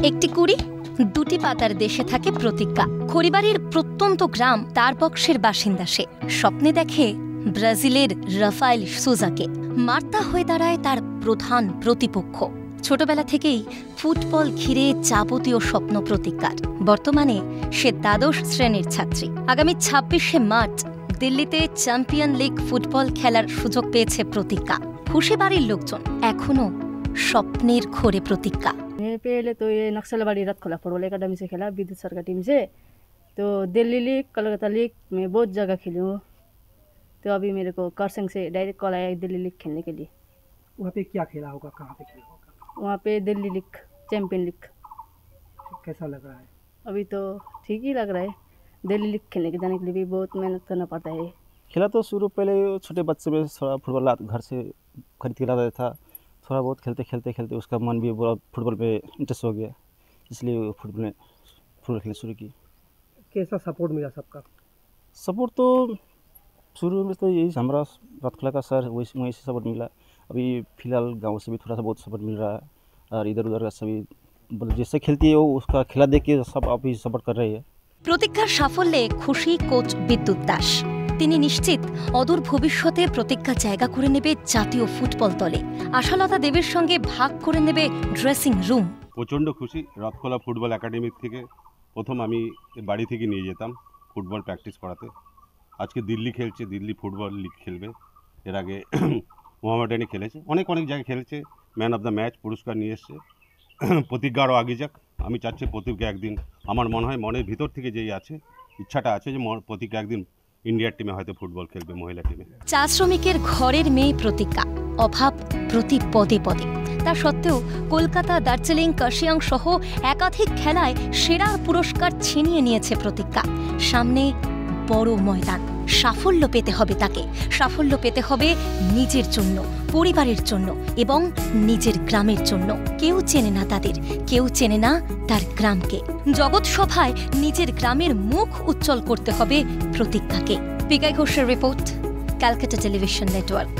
একটি কুড়ি দুটি পাতার দেশে থাকে প্রতিজ্ঞা। খড়িবাড়ির প্রত্যন্ত গ্রাম তারবক্সের বাসিন্দা সে। স্বপ্নে দেখে ব্রাজিলের রাফায়েল সুজাকে। মার্তা হয়ে দাঁড়ায় তার প্রধান প্রতিপক্ষ। ছোটবেলা থেকেই ফুটবল ঘিরে যাবতীয় স্বপ্ন প্রতিজ্ঞার। বর্তমানে সে দ্বাদশ শ্রেণীর ছাত্রী। আগামী ২৬শে মার্চ দিল্লিতে চ্যাম্পিয়ন লিগ ফুটবল খেলার সুযোগ পেয়েছে প্রতিজ্ঞা। খুশি বাড়ির লোকজন, এখনো স্বপ্নের ঘোরে প্রতিজ্ঞা। पहले तो ये नक्सलबाड़ी रतखोला फुटबॉल एकेडमी से खेला, विद्युत सर का टीम से। तो दिल्ली लीग, कलकत्ता लीग में बहुत जगह खेली हूँ। तो अभी मेरे को करसंग से डायरेक्ट कॉल आया दिल्ली लीग खेलने के लिए। वहाँ पे क्या खेला होगा, कहाँ पे खेला होगा? वहाँ पे दिल्ली लीग, चैम्पियन लीग। कैसा लग रहा है? अभी तो ठीक ही लग रहा है। दिल्ली लीग खेलने के जाने के लिए भी बहुत मेहनत करना पड़ता है। खेला तो शुरू पहले छोटे बच्चे में थोड़ा फुटबॉल घर से खरीद के लाता था। थोड़ा बहुत खेलते उसका मन भी पूरा फुटबॉल पे इंटरेस्ट हो गया, इसलिए फुटबॉल खेलना शुरू की। कैसा सपोर्ट मिला सबका? सपोर्ट तो शुरू में तो यही हमारा रतखोला का सर वहीं से सपोर्ट मिला। अभी फिलहाल गांव से भी थोड़ा सा बहुत सपोर्ट मिल रहा है, और इधर उधर का सभी जैसे खेलती है वो उसका खेला देख के सब अभी सपोर्ट कर रही है। প্রতিজ্ঞার সাফল্যে খুশি কোচ বিদ্যুৎ দাস। তিনি নিশ্চিত অদূর ভবিষ্যতে প্রতিজ্ঞা জায়গা করে নেবে জাতীয় ফুটবল দলে। আশালতা দেবের সঙ্গে ভাগ করে নেবে ড্রেসিং রুম। প্রচণ্ড খুশি। রতখোলা ফুটবল একাডেমি থেকে প্রথম আমি বাড়ি থেকে নিয়ে যেতাম ফুটবল প্র্যাকটিস করাতে। আজকে দিল্লি খেলছে, দিল্লি ফুটবল লিগ খেলবে। এর আগে মোহামেডানে খেলেছে, অনেক জায়গায় খেলেছে। ম্যান অফ দ্য ম্যাচ পুরস্কার নিয়ে এসছে। প্রতিজ্ঞা আরও আগে যাক। আমি চাচ্ছি প্রতিজ্ঞা একদিন, আমার মনে হয় মনের ভিতর থেকে যেই আছে ইচ্ছাটা আছে যে প্রতিজ্ঞা একদিন ইন্ডিয়ার টিমে হয়তো ফুটবল খেলবে, মহিলা টিমে। চা শ্রমিকের ঘরের মেয়ে প্রতিজ্ঞা, অভাব প্রতি পদে পদে। তা সত্ত্বেও কলকাতা, দার্জিলিং, কার্শিয়াং সহ একাধিক খেলায় সেরা পুরস্কার ছিনিয়ে নিয়েছে প্রতিজ্ঞা। সামনে বড় ময়দান। সাফল্য পেতে হবে তাকে। সাফল্য পেতে হবে নিজের জন্য, পরিবারের জন্য এবং নিজের গ্রামের জন্য। কেউ চেনে না তাদের, কেউ চেনে না তার গ্রামকে। জগৎ সভায় নিজের গ্রামের মুখ উজ্জ্বল করতে হবে প্রতিজ্ঞাকে। পিকাই ঘোষের রিপোর্ট, ক্যালকাটা টেলিভিশন নেটওয়ার্ক।